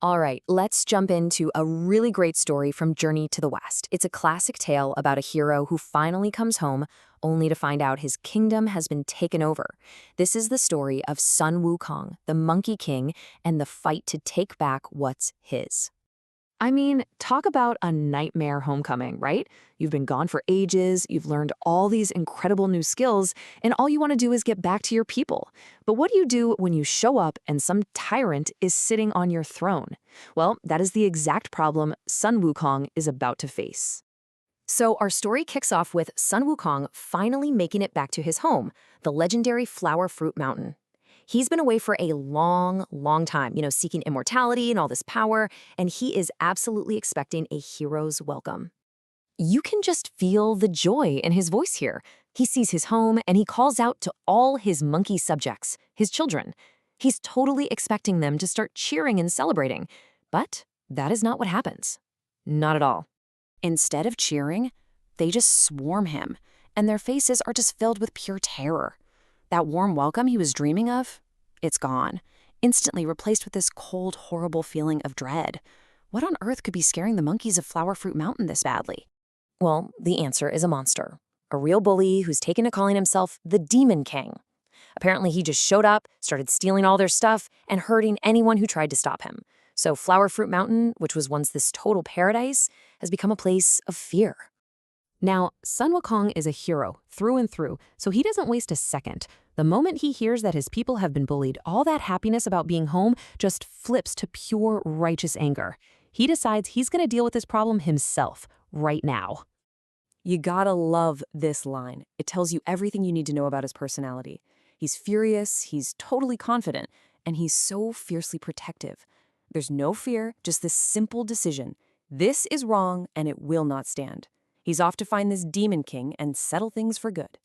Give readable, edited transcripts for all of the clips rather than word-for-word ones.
All right, let's jump into a really great story from Journey to the West. It's a classic tale about a hero who finally comes home only to find out his kingdom has been taken over. This is the story of Sun Wukong, the Monkey King, and the fight to take back what's his. I mean, talk about a nightmare homecoming, right? You've been gone for ages, you've learned all these incredible new skills, and all you want to do is get back to your people. But what do you do when you show up and some tyrant is sitting on your throne? Well, that is the exact problem Sun Wukong is about to face. So our story kicks off with Sun Wukong finally making it back to his home, the legendary Flower Fruit Mountain. He's been away for a long time, seeking immortality and all this power, and he is absolutely expecting a hero's welcome. You can just feel the joy in his voice here. He sees his home and he calls out to all his monkey subjects, his children. He's totally expecting them to start cheering and celebrating. But that is not what happens. Not at all. Instead of cheering, they just swarm him, and their faces are just filled with pure terror. That warm welcome he was dreaming of, it's gone, instantly replaced with this cold, horrible feeling of dread. What on earth could be scaring the monkeys of Flower Fruit Mountain this badly? Well, the answer is a monster. A real bully who's taken to calling himself the Demon King. Apparently, he just showed up, started stealing all their stuff, and hurting anyone who tried to stop him. So Flower Fruit Mountain, which was once this total paradise, has become a place of fear. Now, Sun Wukong is a hero through and through, so he doesn't waste a second. The moment he hears that his people have been bullied, all that happiness about being home just flips to pure righteous anger. He decides he's going to deal with this problem himself, right now. You gotta love this line. It tells you everything you need to know about his personality. He's furious, he's totally confident, and he's so fiercely protective. There's no fear, just this simple decision. This is wrong, and it will not stand. He's off to find this Demon King and settle things for good.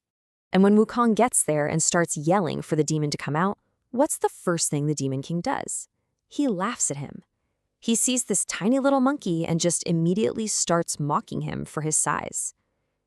And when Wukong gets there and starts yelling for the demon to come out, what's the first thing the Demon King does? He laughs at him. He sees this tiny little monkey and just immediately starts mocking him for his size.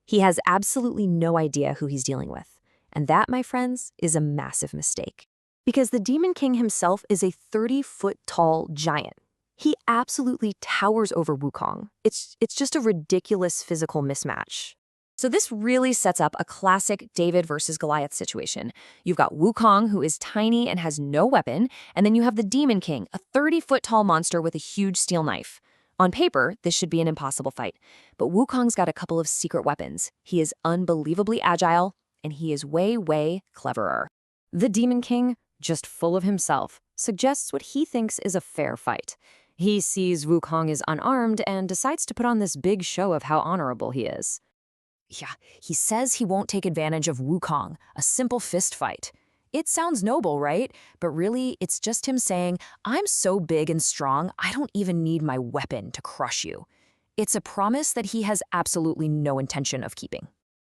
He has absolutely no idea who he's dealing with. And that, my friends, is a massive mistake. Because the Demon King himself is a 30-foot-tall giant. He absolutely towers over Wukong. It's just a ridiculous physical mismatch. So this really sets up a classic David versus Goliath situation. You've got Wukong, who is tiny and has no weapon, and then you have the Demon King, a 30-foot-tall monster with a huge steel knife. On paper, this should be an impossible fight, but Wukong's got a couple of secret weapons. He is unbelievably agile, and he is way cleverer. The Demon King, just full of himself, suggests what he thinks is a fair fight. He sees Wukong is unarmed and decides to put on this big show of how honorable he is. Yeah, he says he won't take advantage of Wukong, a simple fist fight. It sounds noble, right? But really, it's just him saying, I'm so big and strong, I don't even need my weapon to crush you. It's a promise that he has absolutely no intention of keeping.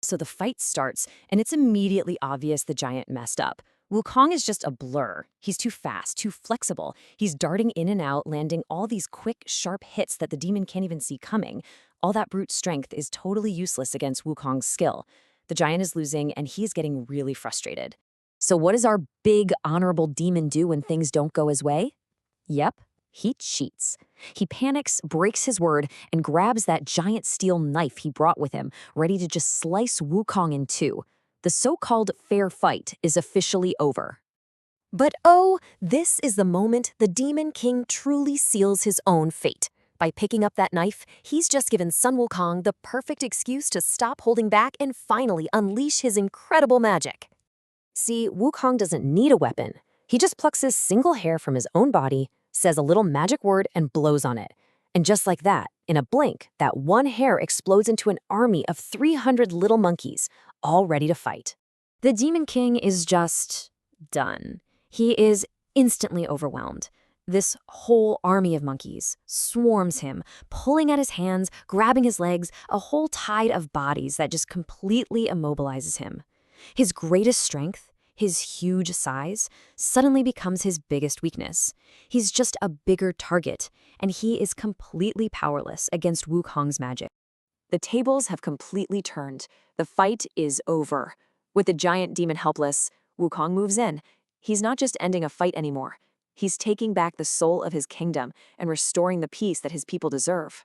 So the fight starts, and it's immediately obvious the giant messed up. Wukong is just a blur. He's too fast, too flexible. He's darting in and out, landing all these quick, sharp hits that the demon can't even see coming. All that brute strength is totally useless against Wukong's skill. The giant is losing, and he's getting really frustrated. So what does our big, honorable demon do when things don't go his way? Yep, he cheats. He panics, breaks his word, and grabs that giant steel knife he brought with him, ready to just slice Wukong in two. The so-called fair fight is officially over. But oh, this is the moment the Demon King truly seals his own fate. By picking up that knife, he's just given Sun Wukong the perfect excuse to stop holding back and finally unleash his incredible magic. See, Wukong doesn't need a weapon. He just plucks his single hair from his own body, says a little magic word, and blows on it. And just like that, in a blink, that one hair explodes into an army of 300 little monkeys, all ready to fight. The Demon King is just done. He is instantly overwhelmed. This whole army of monkeys swarms him, pulling at his hands, grabbing his legs, a whole tide of bodies that just completely immobilizes him. His greatest strength, his huge size, suddenly becomes his biggest weakness. He's just a bigger target, and he is completely powerless against Wukong's magic. The tables have completely turned. The fight is over. With the giant demon helpless, Wukong moves in. He's not just ending a fight anymore. He's taking back the soul of his kingdom and restoring the peace that his people deserve.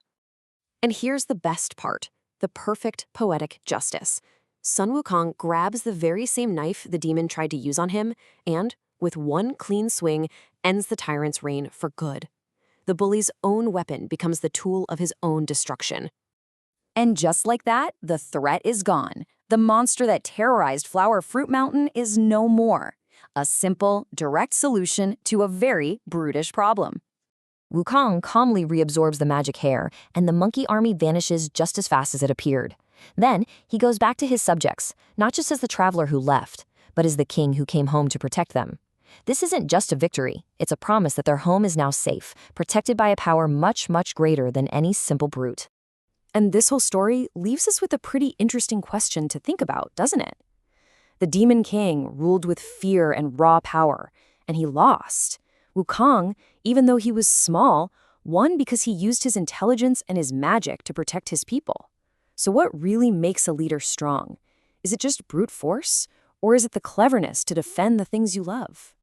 And here's the best part, the perfect poetic justice. Sun Wukong grabs the very same knife the demon tried to use on him and, with one clean swing, ends the tyrant's reign for good. The bully's own weapon becomes the tool of his own destruction. And just like that, the threat is gone. The monster that terrorized Flower Fruit Mountain is no more. A simple, direct solution to a very brutish problem. Wukong calmly reabsorbs the magic hair, and the monkey army vanishes just as fast as it appeared. Then, he goes back to his subjects, not just as the traveler who left, but as the king who came home to protect them. This isn't just a victory, it's a promise that their home is now safe, protected by a power much, much greater than any simple brute. And this whole story leaves us with a pretty interesting question to think about, doesn't it? The Demon King ruled with fear and raw power, and he lost. Wukong, even though he was small, won because he used his intelligence and his magic to protect his people. So what really makes a leader strong? Is it just brute force? Or is it the cleverness to defend the things you love?